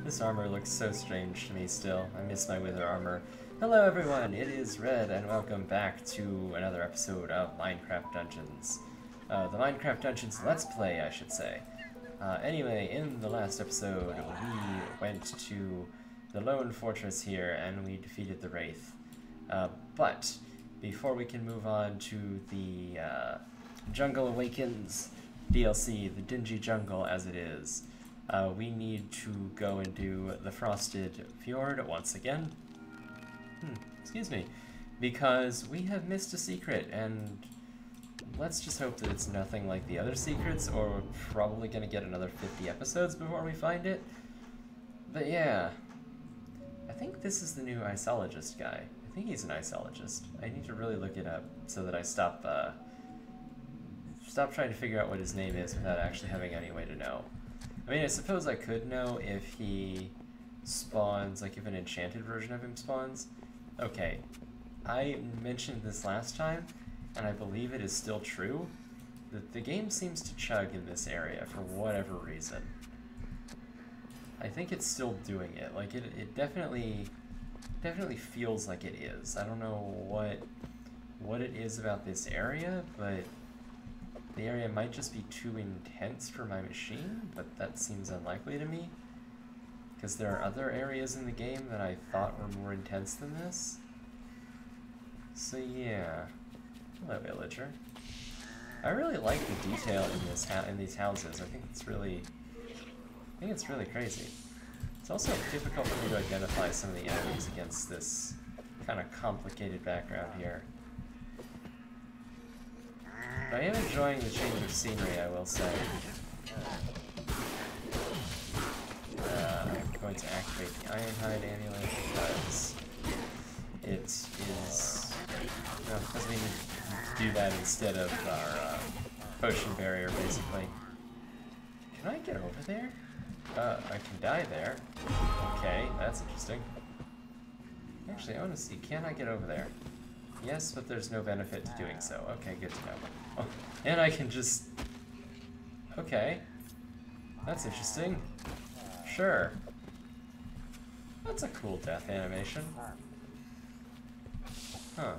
This armor looks so strange to me still. I miss my wither armor. Hello everyone, it is Red, and welcome back to another episode of Minecraft Dungeons. The Minecraft Dungeons Let's Play, I should say. Anyway, in the last episode, we went to the Lone Fortress here, and we defeated the Wraith. But, before we can move on to the Jungle Awakens DLC, the Dingy Jungle as it is, we need to go and do the Frosted Fjord once again. Excuse me. Because we have missed a secret, and let's just hope that it's nothing like the other secrets, or we're probably going to get another 50 episodes before we find it. But yeah, I think this is the new iceologist guy. I think he's an iceologist. I need to really look it up so that I stop trying to figure out what his name is without actually having any way to know. I mean, I suppose I could know if he spawns, like if an enchanted version of him spawns. Okay, I mentioned this last time, and I believe it is still true, that the game seems to chug in this area for whatever reason. I think it's still doing it. Like, it definitely feels like it is. I don't know what it is about this area, but the area might just be too intense for my machine, but that seems unlikely to me. Because there are other areas in the game that I thought were more intense than this. So yeah. Hello, Illager. I really like the detail in these houses. I think it's really crazy. It's also difficult for me to identify some of the enemies against this kind of complicated background here. But I am enjoying the change of scenery, I will say. I'm going to activate the Ironhide Amulet because it is... No, because we need to do that instead of our potion barrier, basically. Can I get over there? I can die there. Okay, that's interesting. Actually, I want to see, can I get over there? Yes, but there's no benefit to doing so. Okay, good to know. Oh, and I can just... Okay. That's interesting. Sure. That's a cool death animation. Huh.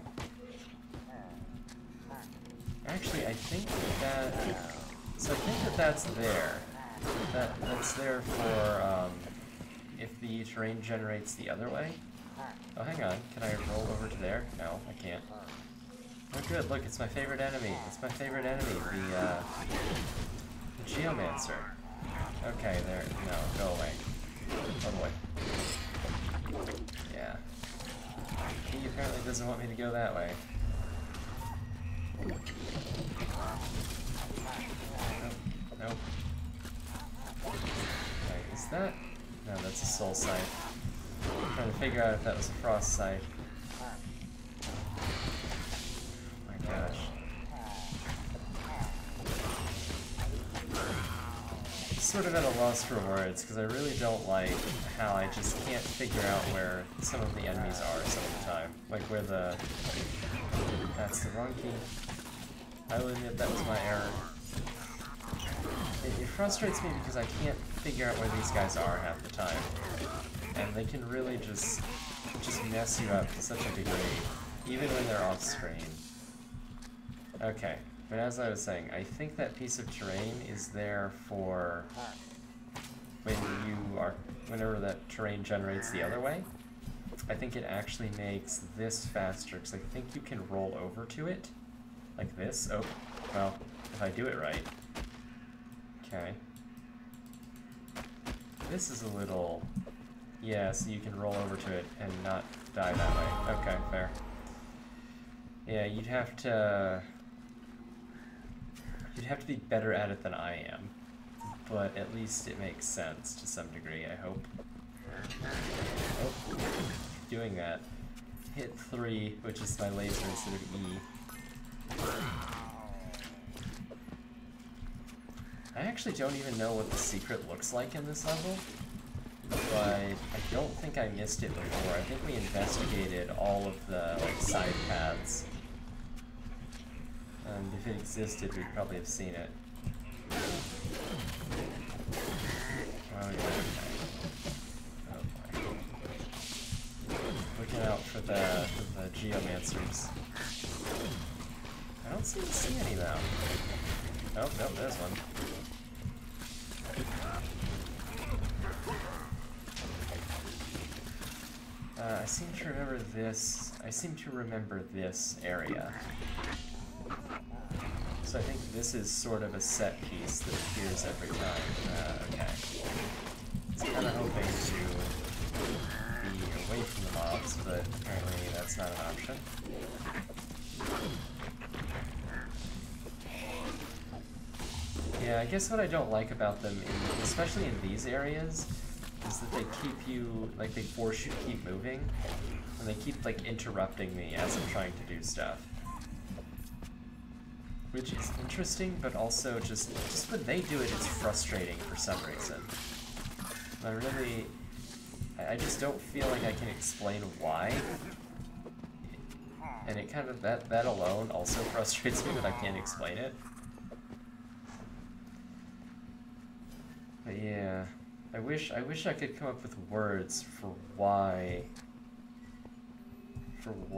Actually, I think that... So I think that that's there. That's there for, if the terrain generates the other way. Oh, hang on. Can I roll over to there? No, I can't. Oh, good. Look, it's my favorite enemy. It's my favorite enemy. The Geomancer. Okay, there. No, go away. Go away. Yeah. He apparently doesn't want me to go that way. Nope. Nope. Okay, is that... No, that's a soul scythe. I'm trying to figure out if that was a frost scythe. Oh my gosh. I'm sort of at a loss for words, because I really don't like how I just can't figure out where some of the enemies are some of the time. Like where the... That's the wrong key. I will admit that was my error. It frustrates me because I can't figure out where these guys are half the time. And they can really just mess you up to such a degree, even when they're off screen. Okay, but as I was saying, I think that piece of terrain is there for whenever that terrain generates the other way. I think it actually makes this faster, because I think you can roll over to it, like this. Oh, well, if I do it right. Okay. This is a little... Yeah, so you can roll over to it and not die that way. Okay, fair. Yeah, you'd have to be better at it than I am. But at least it makes sense to some degree, I hope. Oh, doing that. Hit 3, which is my laser instead of E. I actually don't even know what the secret looks like in this level, but I don't think I missed it before. I think we investigated all of the side paths. And if it existed, we'd probably have seen it. Oh yeah, okay. geomancers. I don't seem to see any though. Oh, nope, there's one. I seem to remember this. I seem to remember this area. So I think this is sort of a set piece that appears every time. Okay. I was kind of hoping to be away from the mobs, but apparently that's not an option. Yeah, I guess what I don't like about them, especially in these areas, is that they keep you, like, they force you to keep moving, and they keep, like, interrupting me as I'm trying to do stuff. Which is interesting, but also just when they do it, it's frustrating for some reason. I just don't feel like I can explain why. And it kind of, that alone also frustrates me that I can't explain it. But yeah, I wish I could come up with words for why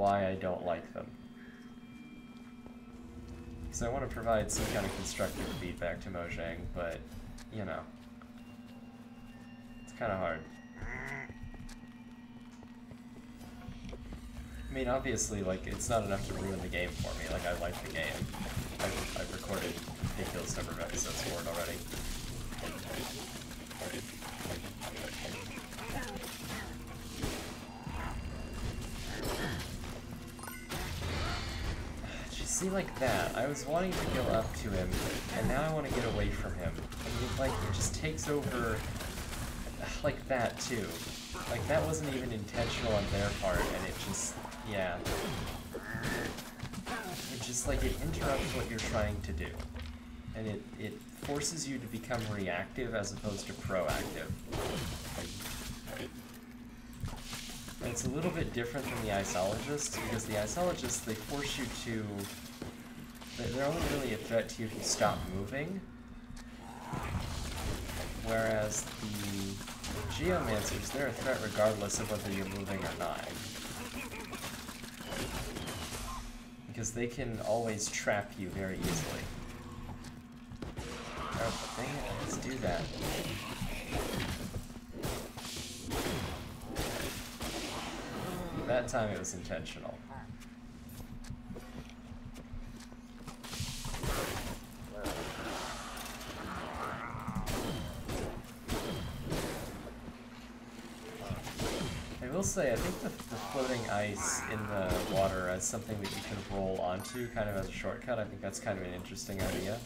I don't like them. Because I want to provide some kind of constructive feedback to Mojang, but, you know, it's kind of hard. I mean, obviously, like, it's not enough to ruin the game for me. Like, I like the game. I've recorded a ridiculous number of episodes for it already. See, like that, I was wanting to go up to him, and now I want to get away from him. And it just takes over, like that too. Like, that wasn't even intentional on their part, and it just, yeah. It just, like, it interrupts what you're trying to do. And it forces you to become reactive as opposed to proactive. And it's a little bit different than the Arch-Illagers, because the Arch-Illagers, they force you to... They're only really a threat to you if you stop moving, whereas the Geomancers, they're a threat regardless of whether you're moving or not. Because they can always trap you very easily. Oh, dang it, let's do that. That time it was intentional. I will say, I think the floating ice in the water as something that you can roll onto, kind of as a shortcut, I think that's kind of an interesting idea.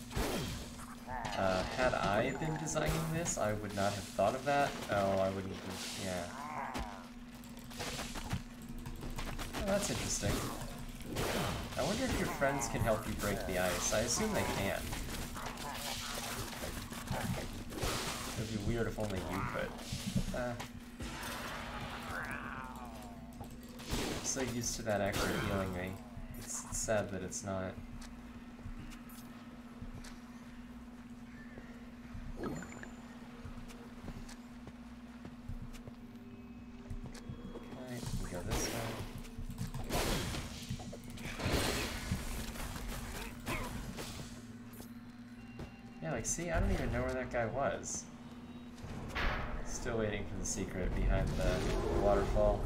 Had I been designing this, I would not have thought of that. Oh, I wouldn't have, yeah. Oh, that's interesting. I wonder if your friends can help you break the ice. I assume they can. It would be weird if only you could. I'm so used to that actually healing me. It's sad that it's not. Okay, we go this way. Yeah, like, see, I don't even know where that guy was. Still waiting for the secret behind the waterfall.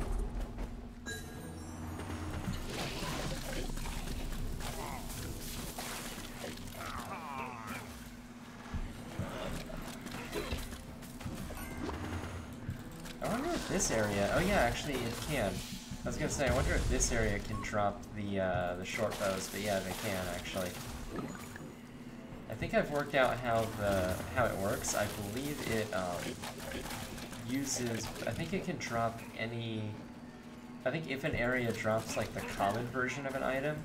I wonder if this area... Oh yeah, actually it can. I was gonna say, I wonder if this area can drop the short bows, but yeah, they can actually. I think I've worked out how it works. I believe it uses... I think it can drop any... I think if an area drops like the common version of an item,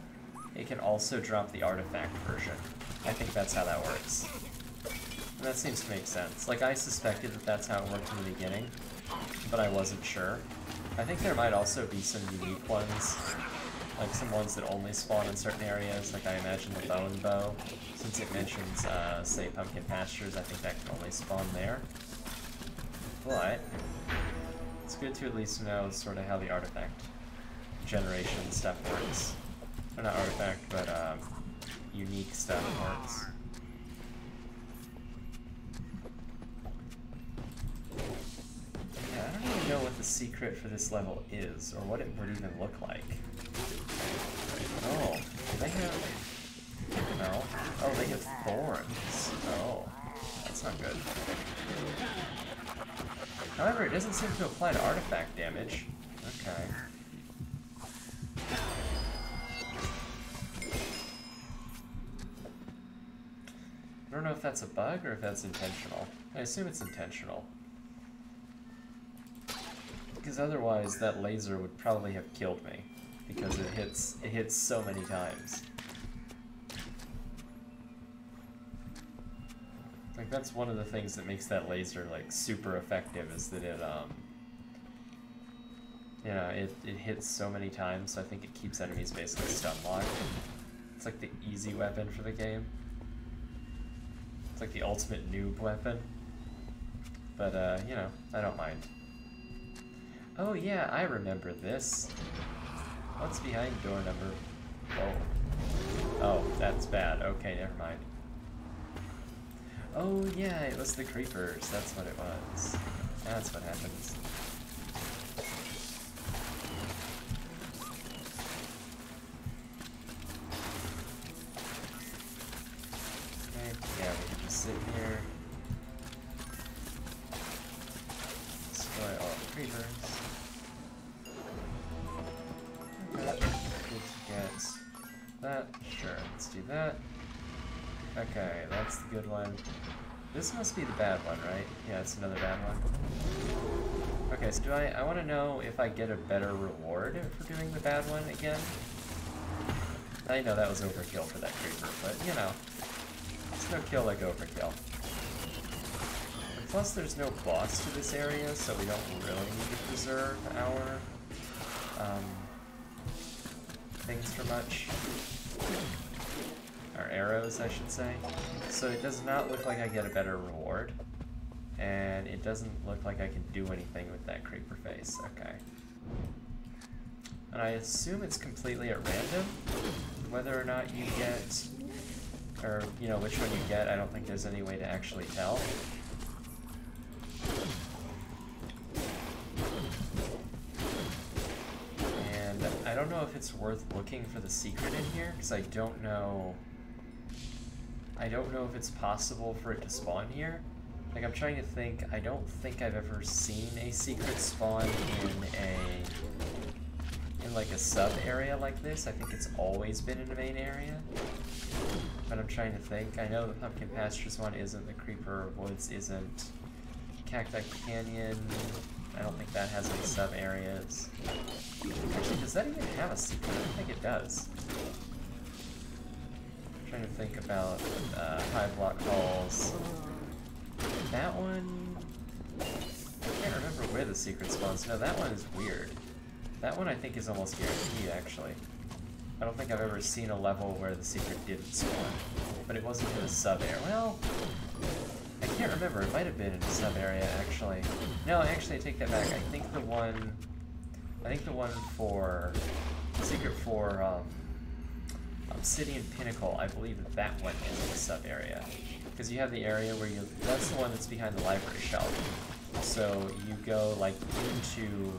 it can also drop the artifact version. I think that's how that works. And that seems to make sense. Like, I suspected that that's how it worked in the beginning, but I wasn't sure. I think there might also be some unique ones, like some ones that only spawn in certain areas, like I imagine the bone bow, since it mentions, say, pumpkin pastures, I think that can only spawn there. But it's good to at least know sort of how the artifact generation stuff works. Or not artifact, but unique stuff works. Yeah, I don't even know what the secret for this level is, or what it would even look like. Oh, do they have... No. Oh, they have thorns. Oh, that's not good. However, it doesn't seem to apply to artifact damage. Okay. I don't know if that's a bug or if that's intentional. I assume it's intentional. Because otherwise that laser would probably have killed me. Because it hits so many times. Like, that's one of the things that makes that laser, like, super effective, is that it, you know, it hits so many times, so I think it keeps enemies basically stun-locked. It's like the easy weapon for the game. It's like the ultimate noob weapon. But, you know, I don't mind. Oh yeah, I remember this. What's behind door number... Oh. Oh, that's bad. Okay, never mind. Oh yeah, it was the creepers. That's what it was. That's what happens. Okay, yeah, we can just sit here. Destroy all the creepers. Okay, good to get that. Sure, let's do that. Okay, that's the good one. This must be the bad one, right? Yeah, it's another bad one. Okay, so I want to know if I get a better reward for doing the bad one again. I know that was overkill for that creeper, but you know, it's no kill like overkill. And plus there's no boss to this area, so we don't really need to preserve our things for much. Or arrows, I should say. So it does not look like I get a better reward. And it doesn't look like I can do anything with that creeper face. Okay. And I assume it's completely at random, whether or not you get, or, you know, which one you get. I don't think there's any way to actually tell. And I don't know if it's worth looking for the secret in here, because I don't know if it's possible for it to spawn here. Like, I'm trying to think, I don't think I've ever seen a secret spawn in like a sub-area like this. I think it's always been in the main area. But I'm trying to think. I know the Pumpkin Pastures one isn't, the Creeper Woods isn't, Cacti Canyon, I don't think that has any sub-areas. Actually, does that even have a secret? I don't think it does. I'm trying to think about high block halls. That one, I can't remember where the secret spawns. No, that one is weird. That one I think is almost guaranteed, actually. I don't think I've ever seen a level where the secret didn't spawn, but it wasn't in a sub-area. Well, I can't remember. It might have been in a sub-area, actually. No, actually, I take that back. I think the one for the secret for Obsidian Pinnacle, I believe that one is in a sub-area. Because you have the area where that's the one that's behind the library shelf. So you go like into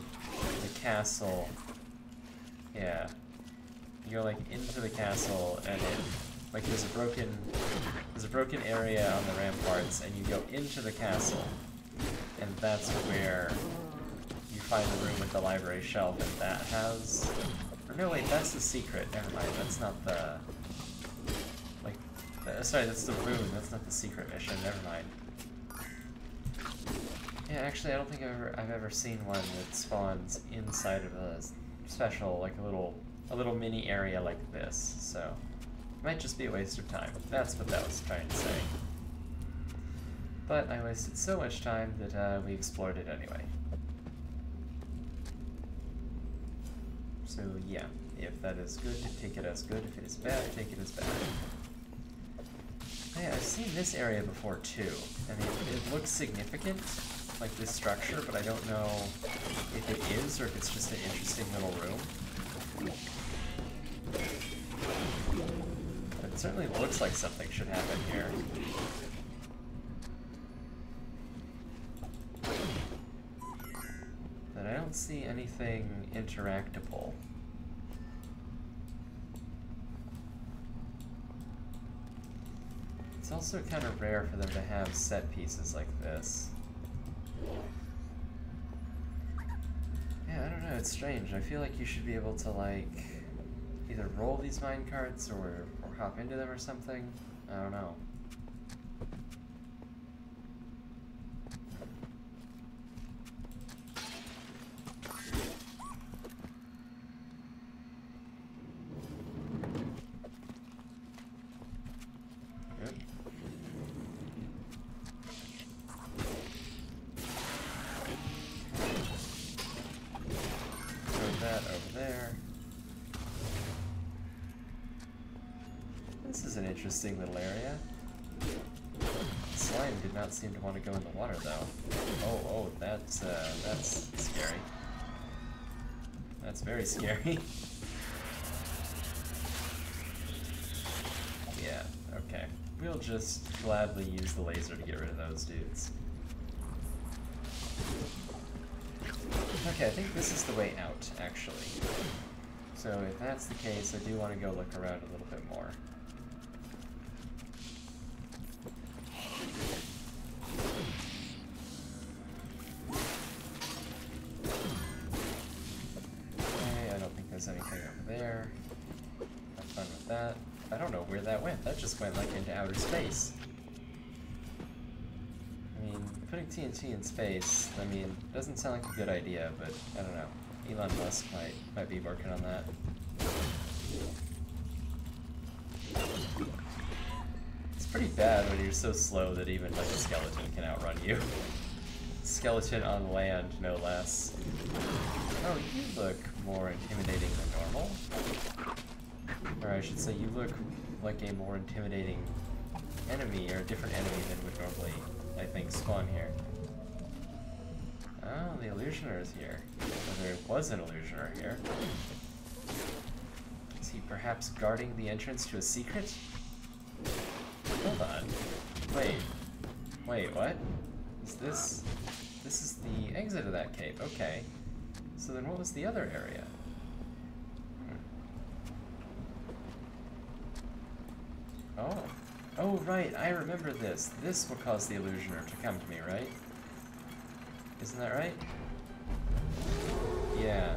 the castle. Yeah. You go like into the castle and like there's a broken area on the ramparts and you go into the castle. And that's where you find the room with the library shelf, and that has, or no wait, that's the secret. Never mind, that's not the sorry, that's the rune, that's not the secret mission, never mind. Yeah, actually I don't think I've ever seen one that spawns inside of a special, like a little mini area like this, so it might just be a waste of time. That's what that was trying to say. But I wasted so much time that we explored it anyway. So yeah, if that is good, take it as good. If it is bad, take it as bad. Yeah, I've seen this area before too. I mean, it looks significant, like this structure, but I don't know if it is or if it's just an interesting little room. It certainly looks like something should happen here. But I don't see anything interactable. It's also kind of rare for them to have set pieces like this. Yeah, I don't know, it's strange. I feel like you should be able to, like, either roll these minecarts or hop into them or something. I don't know. Good. Throw that over there. This is an interesting little area. Slime did not seem to want to go in the water, though. Oh, that's scary. That's very scary. Yeah, okay. We'll just gladly use the laser to get rid of those dudes. Okay, I think this is the way out, actually. So if that's the case, I do want to go look around a little bit more. Okay, I don't think there's anything over there. Have fun with that. I don't know where that went. That just went like into outer space. I mean, putting TNT in space, I mean, doesn't sound like a good idea, but I don't know. Elon Musk might be working on that. It's pretty bad when you're so slow that even like a skeleton can outrun you. Skeleton on land, no less. Oh, you look more intimidating than normal. Or I should say, you look like a more intimidating enemy, or a different enemy than would normally, I think, spawn here. Oh, the Illusioner is here. Or there was an Illusioner here. Is he perhaps guarding the entrance to a secret? Hold on. Wait, what? Is this... This is the exit of that cave. Okay. So then what was the other area? Oh. Oh, right, I remember this. This will cause the Illusioner to come to me, right? Isn't that right? Yeah.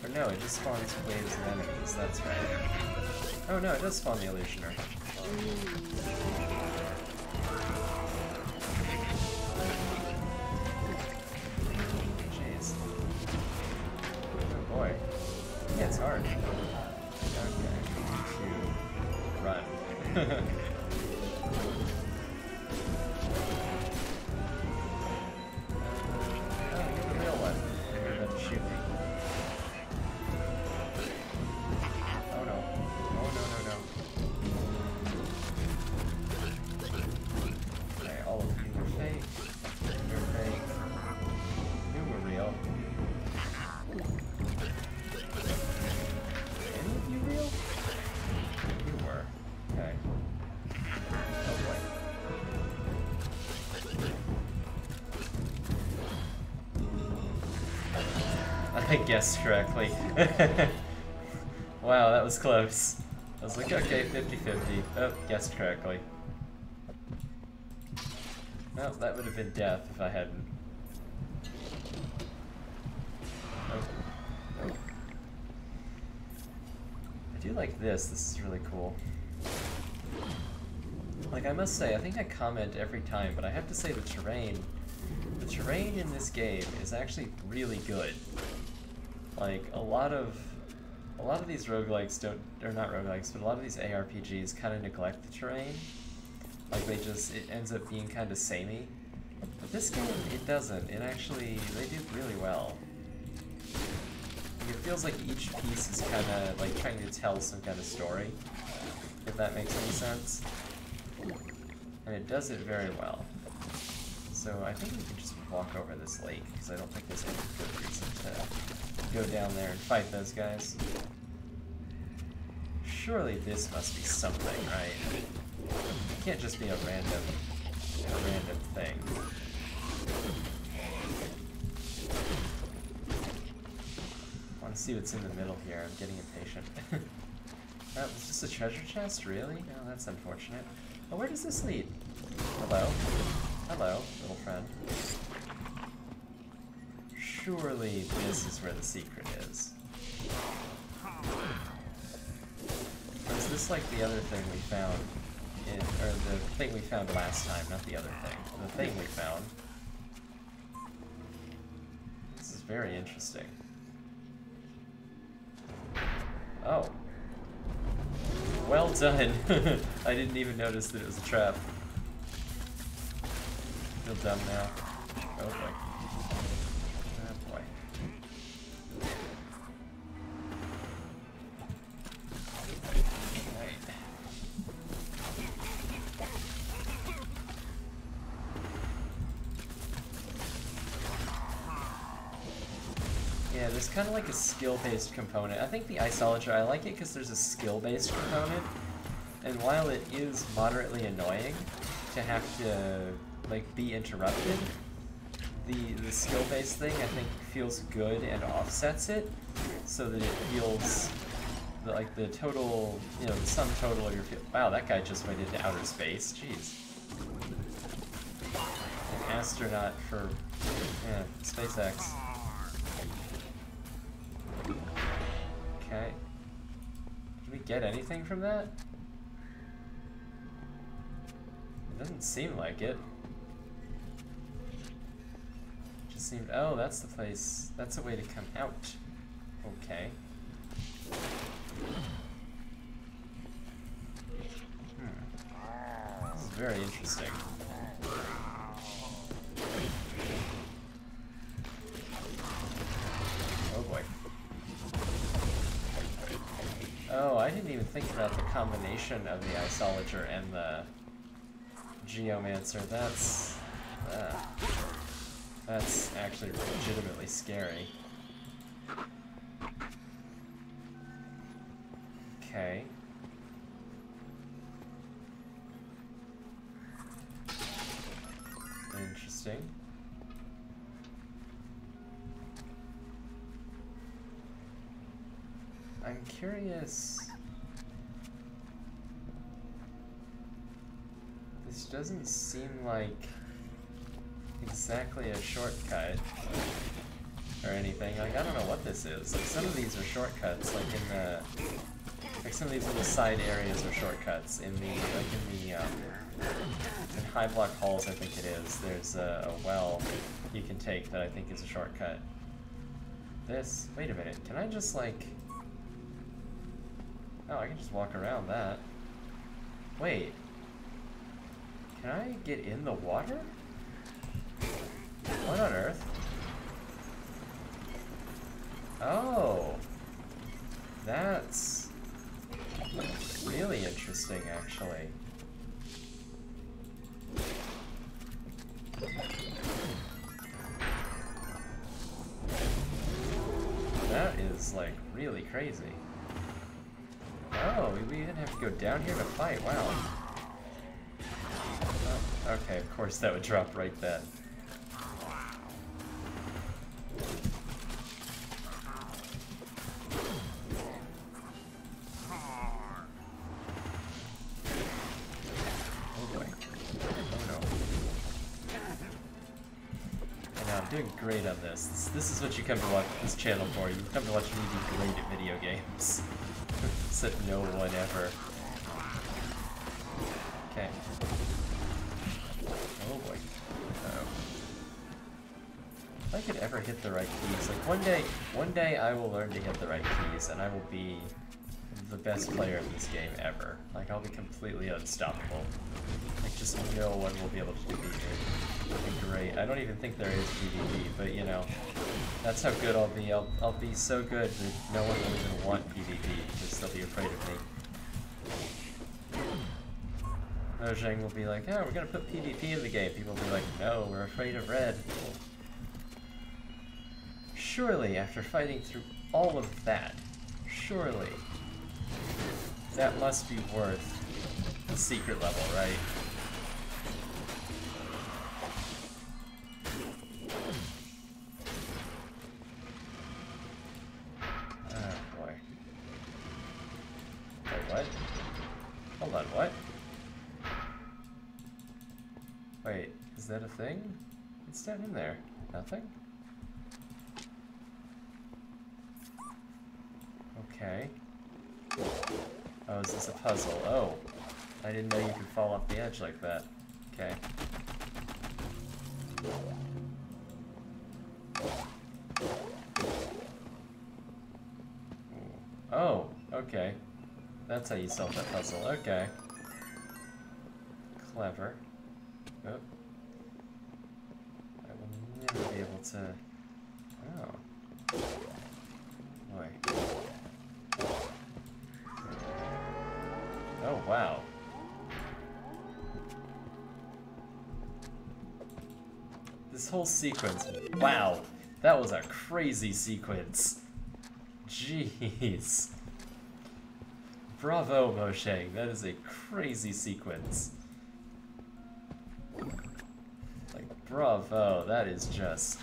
Or no, it just spawns waves of enemies, that's right. Oh no, it does spawn the Illusioner. Jeez. Oh boy. Yeah, it's hard. Okay, to run. I guessed correctly. Wow, that was close. I was like, okay, 50-50. Oh, guessed correctly. Well, that would have been death if I hadn't. Oh. I do like this. This is really cool. Like, I must say, I think I comment every time, but I have to say the terrain in this game is actually really good. Like, a lot of these roguelikes don't, or not roguelikes, but a lot of these ARPGs kind of neglect the terrain. Like, it ends up being kind of samey. But this game, it doesn't. It actually, they do really well. Like, it feels like each piece is kind of, like, trying to tell some kind of story, if that makes any sense. And it does it very well. So So I think we can just walk over this lake, because I don't think there's any good reason to go down there and fight those guys. Surely this must be something, right? It can't just be a random thing. I want to see what's in the middle here. I'm getting impatient. Oh, it's just a treasure chest? Really? No, that's unfortunate. Oh, where does this lead? Hello? Hello, little friend. Surely this is where the secret is. Or is this like the other thing we found in, or the thing we found last time, not the other thing. The thing we found. This is very interesting. Oh. Well done. I didn't even notice that it was a trap. Feel dumb now. Oh boy. Oh boy. Right. Yeah, there's kind of like a skill-based component. I think the Arch-Illager, I like it because there's a skill-based component, and while it is moderately annoying to have to like be interrupted, the skill-based thing I think feels good and offsets it, so that it feels like the total, you know, the sum total of your wow, that guy just went into outer space. Jeez. An astronaut for SpaceX. Okay. Did we get anything from that? It doesn't seem like it. Just seemed. Oh, that's the place. That's a way to come out. Okay. This is very interesting. Oh boy. Oh, I didn't even think about the combination of the Arch-Illager and the Geomancer. That's actually legitimately scary. Okay. Interesting. I'm curious. This doesn't seem like exactly a shortcut or anything. Like, I don't know what this is. Like, some of these are shortcuts, like in the, like some of these little side areas are shortcuts. In the, like in high block halls, I think it is. There's a well you can take that I think is a shortcut. This, wait a minute, can I just like, oh, I can just walk around that. Wait, can I get in the water? What on earth? Oh, that's really interesting, actually. That is, like, really crazy. Oh, we didn't have to go down here to fight, wow. Oh, okay, of course that would drop right then. Doing great on this. This is what you come to watch this channel for. You come to watch me be great at video games. Except no one ever. Okay. Oh boy. Uh-oh. If I could ever hit the right keys, like one day I will learn to hit the right keys and I will be the best player in this game ever. Like, I'll be completely unstoppable. Like, just no one will be able to defeat me. It'll be great. I don't even think there is PvP, but you know, that's how good I'll be. I'll be so good that no one will even want PvP because they'll be afraid of me. Mojang will be like, oh, we're gonna put PvP in the game. People will be like, no, we're afraid of red. Surely, after fighting through all of that, surely, that must be worth the secret level, right? Oh boy. Wait, what? Hold on, what? Wait, is that a thing? What's down in there? Nothing? Okay. Oh, is this a puzzle? Oh. I didn't know you could fall off the edge like that. Okay. Oh, okay. That's how you solve that puzzle. Okay. Clever. Oh. I will never be able to... Oh. Boy. Oh, wow. This whole sequence, wow, that was a crazy sequence. Jeez. Bravo, Mojang, that is a crazy sequence. Like, bravo, that is just,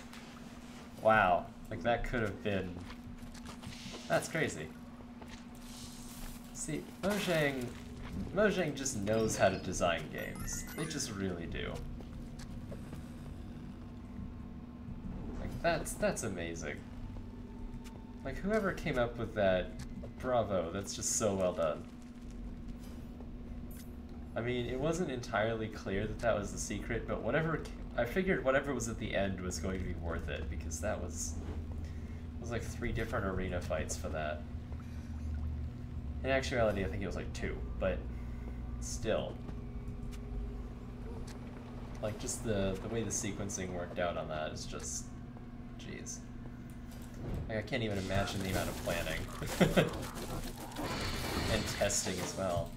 wow. Like, that could have been, that's crazy. See, Mojang just knows how to design games. They just really do. Like, that's amazing. Like, whoever came up with that, bravo, that's just so well done. I mean, it wasn't entirely clear that that was the secret, but whatever, I figured whatever was at the end was going to be worth it, because that was like 3 different arena fights for that. In actuality, I think it was like 2, but still. Like, just the way the sequencing worked out on that is just, jeez. Like, I can't even imagine the amount of planning. And testing as well.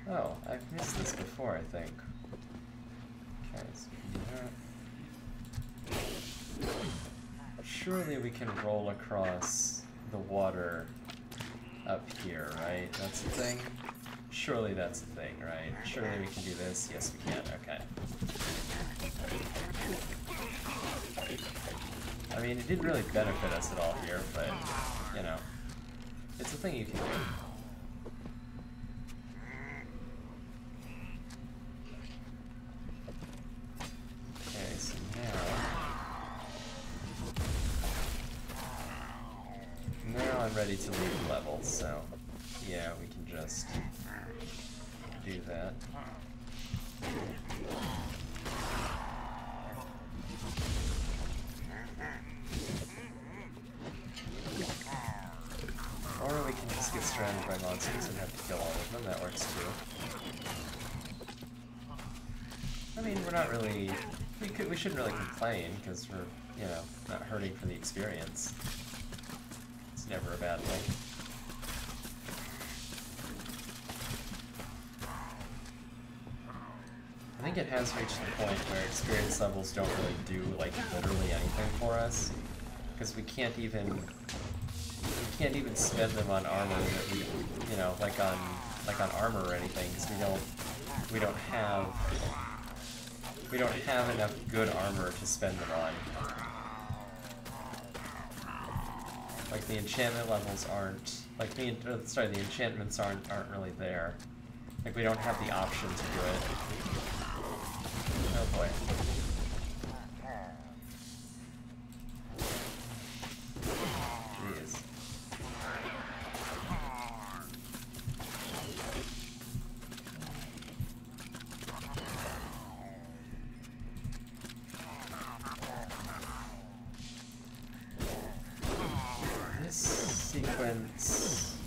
Oh, I've missed this before, I think. Okay, so we can do that. Surely we can roll across the water up here, right? That's the thing? Surely that's the thing, right? Surely we can do this? Yes, we can. Okay. I mean, it didn't really benefit us at all here, but, you know, it's a thing you can do. Okay, so now I'm ready to leave the level, so yeah, we can just do that. Or we can just get surrounded by monsters and have to kill all of them, that works too. I mean, we're not really, we shouldn't really complain, because we're, you know, not hurting for the experience. It's never a bad thing. I think it has reached the point where experience levels don't really do, like, literally anything for us, because we can't even spend them on armor that we, you know, like on armor or anything, because we don't have enough good armor to spend them on. Like, the enchantment levels aren't, like, the enchantments aren't really there. Like, we don't have the option to do it. Oh boy. Jeez. This sequence...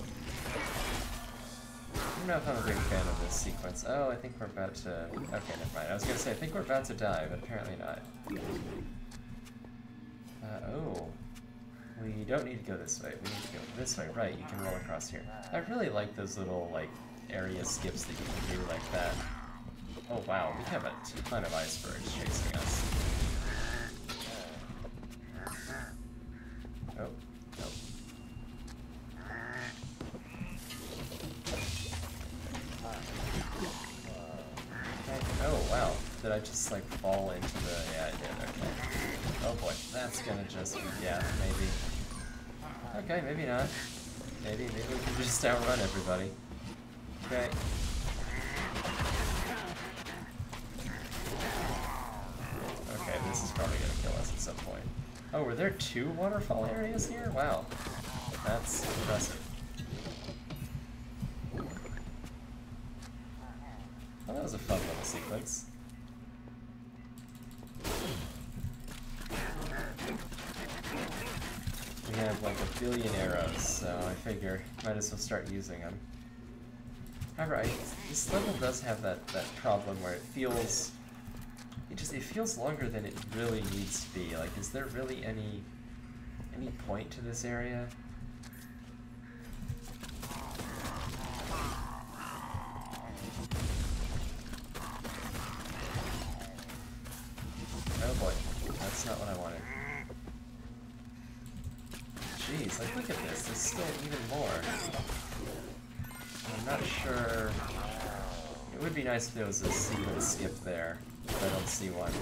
don't know if I'm a big fan of this sequence. Oh, I think we're about to... Okay, never mind. I was gonna say, I think we're about to die, but apparently not. Oh. We don't need to go this way. We need to go this way. Right, you can roll across here. I really like those little, like, area skips that you can do like that. Oh, wow. We have a ton of icebergs chasing us. Oh. Nope. Oh, wow. Did I just, like, fall into the... Yeah, I did. Okay. Oh, boy. That's gonna just be... Yeah, maybe. Okay, maybe not. Maybe we can just outrun everybody. Okay. Okay, this is probably gonna kill us at some point. Oh, were there 2 waterfall areas here? Wow. That's impressive. Oh, that was a fun little sequence. We have like a billion arrows, so I figure might as well start using them. However, this level does have that problem where it feels... It feels longer than it really needs to be. Like, is there really any point to this area? Oh boy, that's not what I wanted. Jeez, like look at this, there's still even more. I'm not sure... It would be nice if there was a sequence skip there, but I don't see one.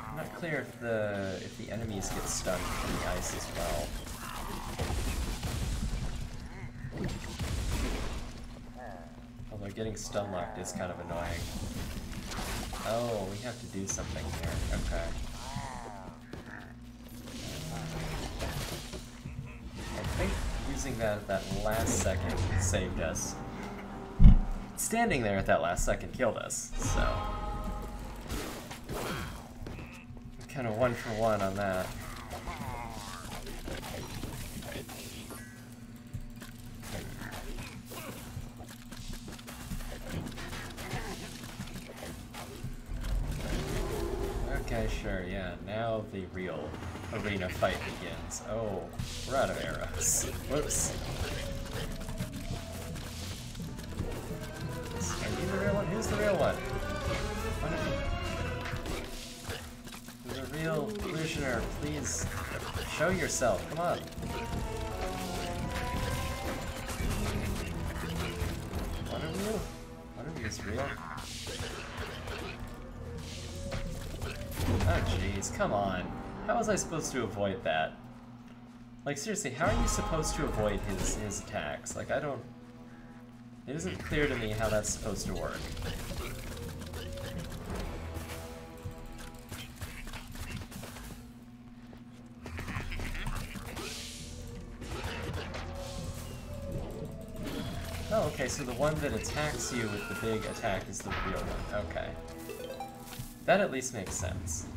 I'm not clear if the enemies get stunned from the ice as well. Although getting stun locked is kind of annoying. Oh, we have to do something here. Okay. I think using that at that last second saved us. Standing there at that last second killed us, so... Kind of 1 for 1 on that. Okay, sure, yeah. Now the real arena fight begins. Oh, we're out of arrows. Whoops. Are you the real one? Who's the real one? The real illusioner, please show yourself. Come on. One of you? One of you is real? Oh jeez, come on. How was I supposed to avoid that? Like seriously, how are you supposed to avoid his attacks? Like I don't... It isn't clear to me how that's supposed to work. Oh, okay, so the one that attacks you with the big attack is the real one. Okay. That at least makes sense.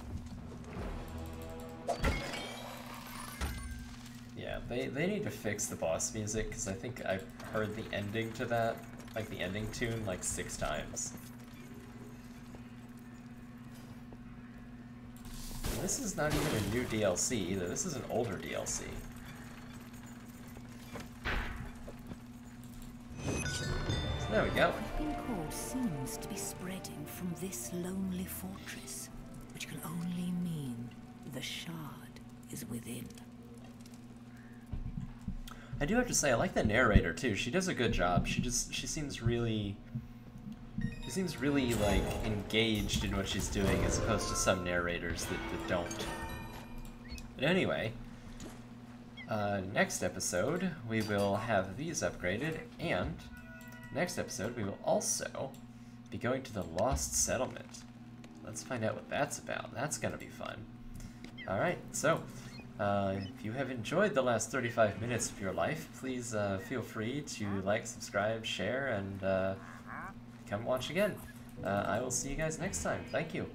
Yeah, they need to fix the boss music, because I think I've heard the ending to that, like the ending tune, like 6 times. And this is not even a new DLC either, this is an older DLC. So there we go. What called seems to be spreading from this lonely fortress, which can only mean the shard is within. I do have to say, I like the narrator too. She does a good job. She seems really like engaged in what she's doing, as opposed to some narrators that don't. But anyway, next episode we will have these upgraded, and next episode we will also be going to the Lost Settlement. Let's find out what that's about. That's gonna be fun. Alright, so if you have enjoyed the last 35 minutes of your life, please feel free to like, subscribe, share, and come watch again. I will see you guys next time. Thank you.